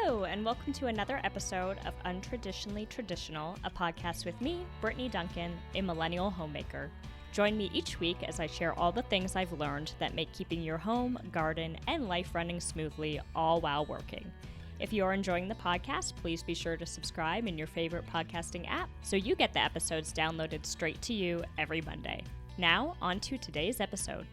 Hello, and welcome to another episode of Untraditionally Traditional, a podcast with me, Brittany Duncan, a millennial homemaker. Join me each week as I share all the things I've learned that make keeping your home, garden, and life running smoothly, all while working. If you are enjoying the podcast, please be sure to subscribe in your favorite podcasting app so you get the episodes downloaded straight to you every Monday. Now, on to today's episode.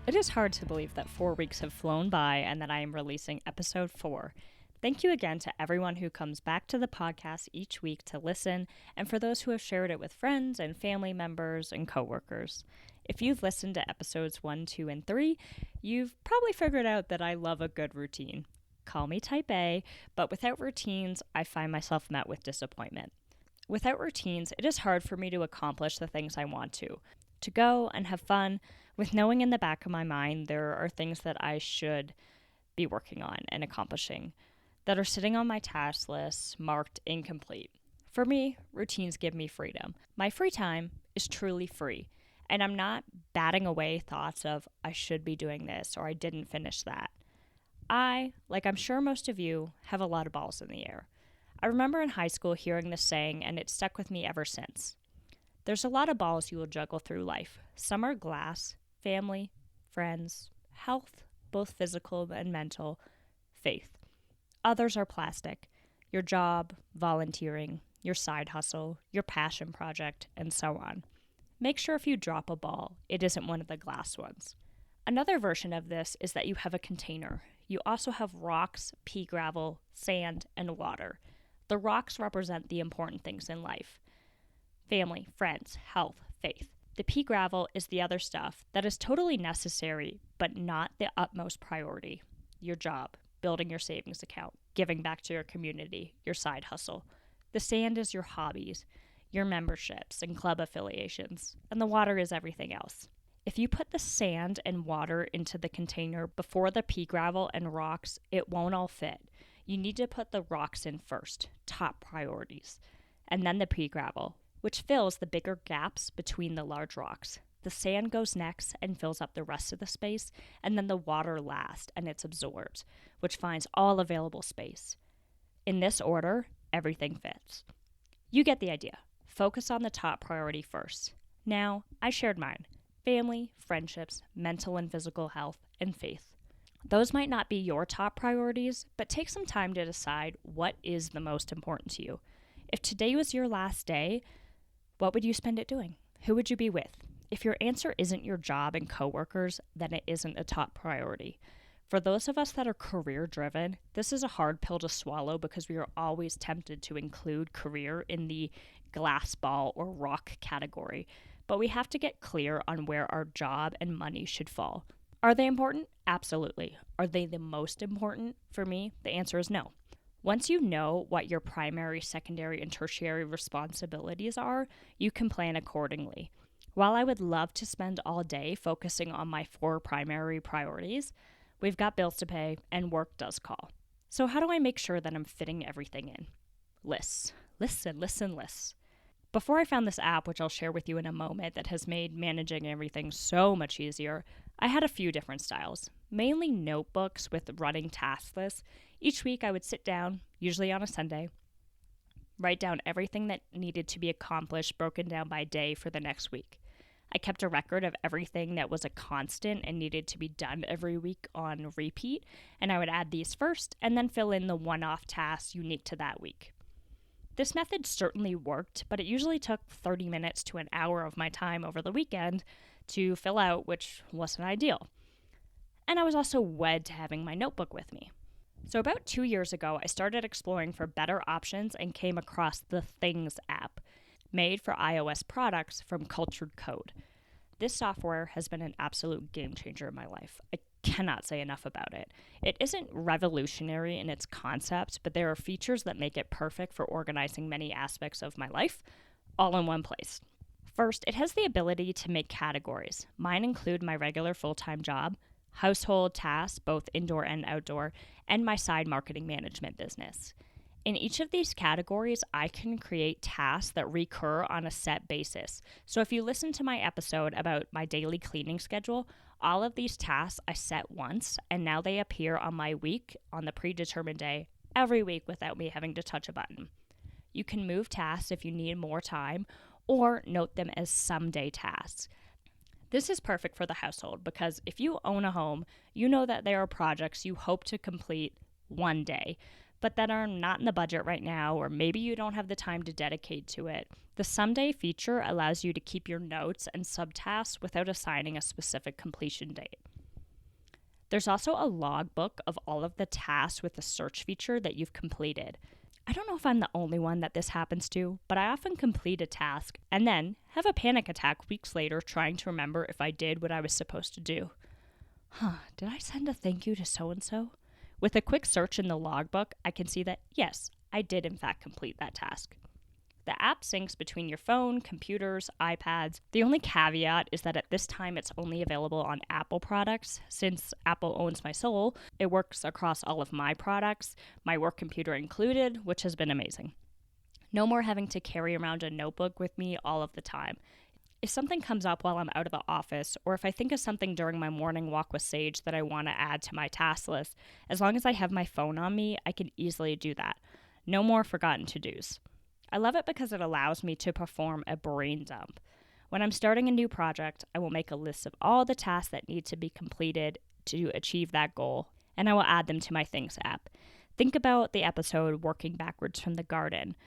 It is hard to believe that 4 weeks have flown by and that I am releasing episode 4. Thank you again to everyone who comes back to the podcast each week to listen, and for those who have shared it with friends and family members and coworkers. If you've listened to episodes 1, 2, and 3, you've probably figured out that I love a good routine. Call me type A, but without routines, I find myself met with disappointment. Without routines, it is hard for me to accomplish the things I want to go and have fun, with knowing in the back of my mind there are things that I should be working on and accomplishing that are sitting on my task list marked incomplete. For me, routines give me freedom. My free time is truly free, and I'm not batting away thoughts of I should be doing this or I didn't finish that. I, like I'm sure most of you, have a lot of balls in the air. I remember in high school hearing this saying, and it's stuck with me ever since. There's a lot of balls you will juggle through life. Some are glass, family, friends, health, both physical and mental, faith. Others are plastic, your job, volunteering, your side hustle, your passion project, and so on. Make sure if you drop a ball, it isn't one of the glass ones. Another version of this is that you have a container. You also have rocks, pea gravel, sand, and water. The rocks represent the important things in life. Family, friends, health, faith. The pea gravel is the other stuff that is totally necessary, but not the utmost priority. Your job, building your savings account, giving back to your community, your side hustle. The sand is your hobbies, your memberships and club affiliations, and the water is everything else. If you put the sand and water into the container before the pea gravel and rocks, it won't all fit. You need to put the rocks in first, top priorities, and then the pea gravel, which fills the bigger gaps between the large rocks. The sand goes next and fills up the rest of the space, and then the water last, and it's absorbed, which finds all available space. In this order, everything fits. You get the idea. Focus on the top priority first. Now, I shared mine: family, friendships, mental and physical health, and faith. Those might not be your top priorities, but take some time to decide what is the most important to you. If today was your last day, what would you spend it doing? Who would you be with? If your answer isn't your job and coworkers, then it isn't a top priority. For those of us that are career-driven, this is a hard pill to swallow because we are always tempted to include career in the glass ball or rock category. But we have to get clear on where our job and money should fall. Are they important? Absolutely. Are they the most important? For me, the answer is no. Once you know what your primary, secondary, and tertiary responsibilities are, you can plan accordingly. While I would love to spend all day focusing on my 4 primary priorities, we've got bills to pay and work does call. So how do I make sure that I'm fitting everything in? Lists. Lists. Before I found this app, which I'll share with you in a moment, that has made managing everything so much easier, I had a few different styles, mainly notebooks with running task lists. Each week I would sit down, usually on a Sunday, write down everything that needed to be accomplished, broken down by day for the next week. I kept a record of everything that was a constant and needed to be done every week on repeat, and I would add these first and then fill in the one-off tasks unique to that week. This method certainly worked, but it usually took 30 minutes to an hour of my time over the weekend to fill out, which wasn't ideal. And I was also wed to having my notebook with me. So about 2 years ago, I started exploring for better options and came across the Things app, made for iOS products from Cultured Code. This software has been an absolute game changer in my life. I cannot say enough about it. It isn't revolutionary in its concept, but there are features that make it perfect for organizing many aspects of my life, all in one place. First, it has the ability to make categories. Mine include my regular full-time job, household tasks, both indoor and outdoor, and my side marketing management business. In each of these categories, I can create tasks that recur on a set basis. So if you listen to my episode about my daily cleaning schedule, All of these tasks I set once, and now they appear on my week on the predetermined day every week without me having to touch a button. You can move tasks if you need more time or note them as someday tasks. This is perfect for the household because if you own a home, you know that there are projects you hope to complete one day, but that are not in the budget right now, or maybe you don't have the time to dedicate to it. The someday feature allows you to keep your notes and subtasks without assigning a specific completion date. There's also a logbook of all of the tasks with the search feature that you've completed. I don't know if I'm the only one that this happens to, but I often complete a task and then have a panic attack weeks later trying to remember if I did what I was supposed to do. Did I send a thank you to so-and-so? With a quick search in the logbook, I can see that, yes, I did in fact complete that task. The app syncs between your phone, computers, iPads. The only caveat is that at this time it's only available on Apple products. Since Apple owns my soul, it works across all of my products, my work computer included, which has been amazing. No more having to carry around a notebook with me all of the time. If something comes up while I'm out of the office, or if I think of something during my morning walk with Sage that I want to add to my task list, as long as I have my phone on me, I can easily do that. No more forgotten to-dos. I love it because it allows me to perform a brain dump. When I'm starting a new project, I will make a list of all the tasks that need to be completed to achieve that goal, and I will add them to my Things app. Think about the episode working backwards from the garden.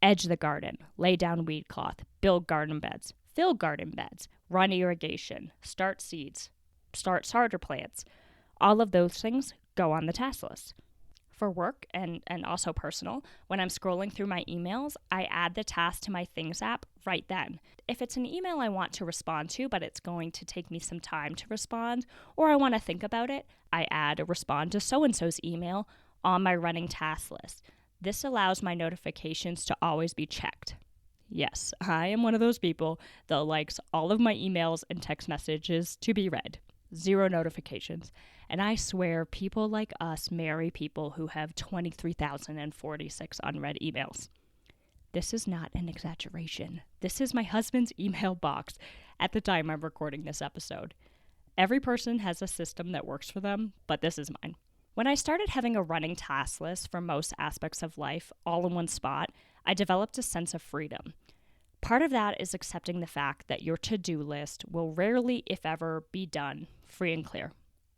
Edge the garden, lay down weed cloth, build garden beds, fill garden beds, run irrigation, start seeds, start starter plants. All of those things go on the task list. For work and also personal, when I'm scrolling through my emails, I add the task to my Things app right then. If it's an email I want to respond to, but it's going to take me some time to respond, or I want to think about it, I add a respond to so-and-so's email on my running task list. This allows my notifications to always be checked. Yes, I am one of those people that likes all of my emails and text messages to be read. 0 notifications. And I swear people like us marry people who have 23,046 unread emails. This is not an exaggeration. This is my husband's email box at the time I'm recording this episode. Every person has a system that works for them, but this is mine. When I started having a running task list for most aspects of life all in one spot, I developed a sense of freedom. Part of that is accepting the fact that your to-do list will rarely, if ever, be done free and clear.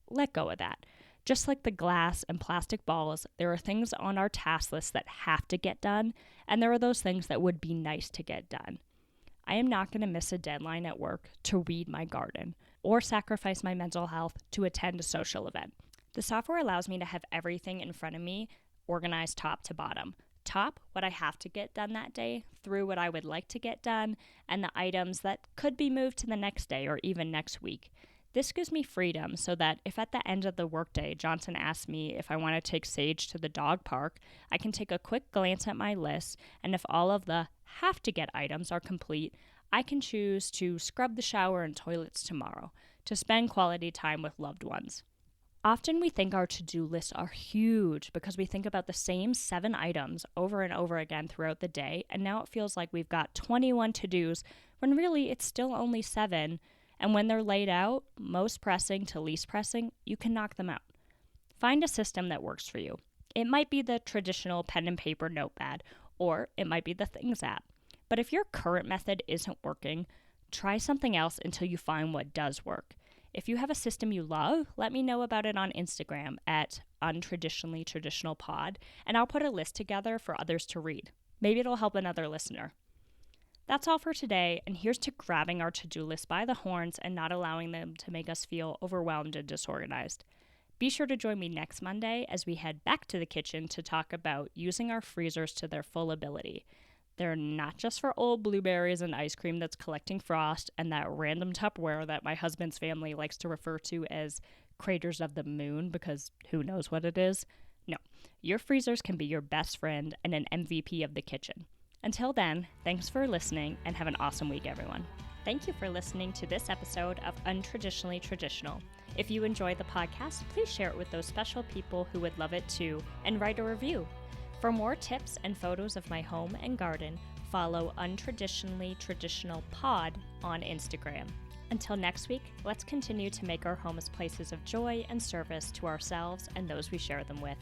Let go of that. Just like the glass and plastic balls, there are things on our task list that have to get done, and there are those things that would be nice to get done. I am not going to miss a deadline at work to weed my garden or sacrifice my mental health to attend a social event. The software allows me to have everything in front of me organized top to bottom. Top, what I have to get done that day, through what I would like to get done, and the items that could be moved to the next day or even next week. This gives me freedom so that if at the end of the workday Johnson asks me if I want to take Sage to the dog park, I can take a quick glance at my list, and if all of the have-to-get items are complete, I can choose to scrub the shower and toilets tomorrow, to spend quality time with loved ones. Often we think our to-do lists are huge because we think about the same 7 items over and over again throughout the day, and now it feels like we've got 21 to-dos when really it's still only 7, and when they're laid out, most pressing to least pressing, you can knock them out. Find a system that works for you. It might be the traditional pen and paper notepad, or it might be the Things app. But if your current method isn't working, try something else until you find what does work. If you have a system you love, let me know about it on Instagram at untraditionallytraditionalpod, and I'll put a list together for others to read. Maybe it'll help another listener. That's all for today, and here's to grabbing our to-do list by the horns and not allowing them to make us feel overwhelmed and disorganized. Be sure to join me next Monday as we head back to the kitchen to talk about using our freezers to their full ability. They're not just for old blueberries and ice cream that's collecting frost and that random Tupperware that my husband's family likes to refer to as craters of the moon because who knows what it is. No, your freezers can be your best friend and an MVP of the kitchen. Until then, thanks for listening and have an awesome week, everyone. Thank you for listening to this episode of Untraditionally Traditional. If you enjoy the podcast, please share it with those special people who would love it too, and write a review. For more tips and photos of my home and garden, follow Untraditionally Traditional Pod on Instagram. Until next week, let's continue to make our homes places of joy and service to ourselves and those we share them with.